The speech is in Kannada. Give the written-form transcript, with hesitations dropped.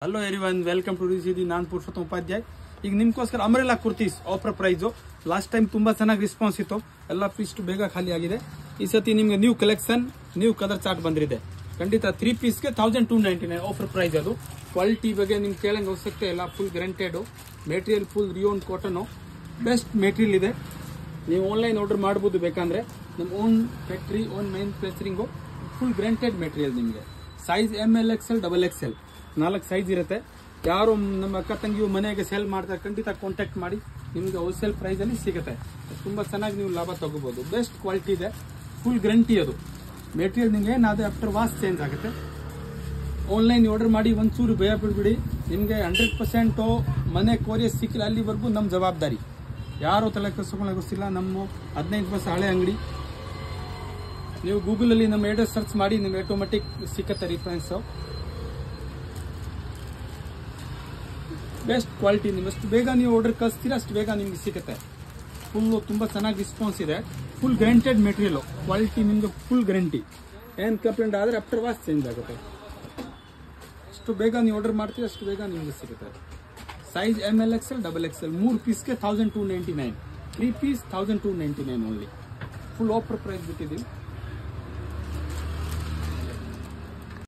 ಹಲೋ ಎವ್ರಿವನ್, ವೆಲ್ಕಮ್ ಟು ರಿಸಿದಿ. ನಾನು ಪುರುಷೋತ್ತಮ ಉಪಾಧ್ಯಾಯ. ಈಗ ನಿಮ್ಗೋಸ್ಕರ umbrella kurtis offer price. Last time ತುಂಬಾ ಚೆನ್ನಾಗಿ ರೆಸ್ಪಾನ್ಸ್ ಇತ್ತು, ಎಲ್ಲ ಪೀಸ್ ಬೇಗ ಖಾಲಿ ಆಗಿದೆ. ಈ ಸತಿ ನಿಮ್ಗೆ new collection, new colour chart ಬಂದಿದೆ. ಖಂಡಿತ 3 ಪೀಸ್ಗೆ 1299 ಆಫರ್ ಪ್ರೈಸ್. ಅದು ಕ್ವಾಲಿಟಿ ಬಗ್ಗೆ ನಿಮ್ಗೆ ಕೇಳಂಗೆ ಅವಶ್ಯಕತೆ ಇಲ್ಲ. Full guaranteed material, full rayon cotton, best material ಇದೆ. ನೀವು ಆನ್ಲೈನ್ ಆರ್ಡರ್ ಮಾಡಬಹುದು. ಬೇಕಂದ್ರೆ ನಮ್ಮ own factory, own manufacturing, full guaranteed material. ನಿಮಗೆ size ML XL XXL 4 size ಇರುತ್ತೆ. ಯಾರು ನಮ್ಮ ಅಕ್ಕ ತಂಗಿಯು ಮನೆಗೆ ಸೇಲ್ ಮಾಡ್ತಾರೆ, ಖಂಡಿತ ಕಾಂಟ್ಯಾಕ್ಟ್ ಮಾಡಿ. ನಿಮಗೆ ಹೋಲ್ಸೇಲ್ ಪ್ರೈಸ್ ಅಲ್ಲಿ ಸಿಗುತ್ತೆ. ತುಂಬಾ ಚೆನ್ನಾಗಿ ನೀವು ಲಾಭ ತಗೋಬಹುದು. ಬೆಸ್ಟ್ ಕ್ವಾಲಿಟಿ ಇದೆ, ಫುಲ್ ಗ್ಯಾರಂಟಿ. ಅದು ಮೆಟೀರಿಯಲ್ ನಿಮಗೆ ಏನಾದ್ರೆ ಆಫ್ಟರ್ ವಾಶ್ ಚೇಂಜ್ ಆಗುತ್ತೆ. ಆನ್ಲೈನ್ ಆರ್ಡರ್ ಮಾಡಿ ಒಂಚೂರು ಭಯ ಬಿಡ್ಬಿಡಿ. ನಿಮಗೆ 100% ಮನೆ ಕೊರಿಯರ್ ಸಿಕ್ಕಿಲ್ಲ ಅಲ್ಲಿವರೆಗೂ ನಮ್ಮ ಜವಾಬ್ದಾರಿ. ಯಾರು ತಲೆ ಕೆಡಿಸ್ಕೊಳ್ಳೋಕ್ಕಿಲ್ಲ. ನಮ್ಮ 15 ವರ್ಷ ಹಳೆ ಅಂಗಡಿ. ನೀವು ಗೂಗಲ್ ಅಲ್ಲಿ ನಮ್ಮ ಅಡ್ರೆಸ್ ಸರ್ಚ್ ಮಾಡಿ, ನಿಮ್ಗೆ ಆಟೋಮೆಟಿಕ್ ಸಿಕ್ಕತ್ತೆ ರಿಫರೆನ್ಸ್. Best quality. ನೀವು ಎಷ್ಟು ಬೇಗ ನೀವು ಆರ್ಡರ್ ಕಳಿಸ್ತೀರಾ ಅಷ್ಟು ಬೇಗ ನಿಮ್ಗೆ ಸಿಗುತ್ತೆ. ಫುಲ್ ತುಂಬಾ ಚೆನ್ನಾಗಿ ರೆಸ್ಪಾನ್ಸ್ ಇದೆ. ಫುಲ್ ಗ್ಯಾರಂಟೆಡ್ ಮೆಟೀರಿಯಲ್, ಕ್ವಾಲಿಟಿ ನಿಮ್ಗೆ ಫುಲ್ ಗ್ಯಾರಂಟಿ. ಏನ್ ಕಂಪ್ಲೇಂಟ್ ಆದ್ರೆ ಆಫ್ಟರ್ ವಾಶ್ ಚೇಂಜ್ ಆಗುತ್ತೆ. ಅಷ್ಟು ಬೇಗ ನೀವು ಆರ್ಡರ್ ಮಾಡ್ತೀರಾ ಅಷ್ಟು ಬೇಗ ನಿಮ್ಗೆ ಸಿಗುತ್ತೆ. ಸೈಜ್ ML XL XXL 3 ಪೀಸ್ಗೆ 1299, 3 piece 1299 only. Full offer price ಬಿಟ್ಟಿದ್ದೀವಿ.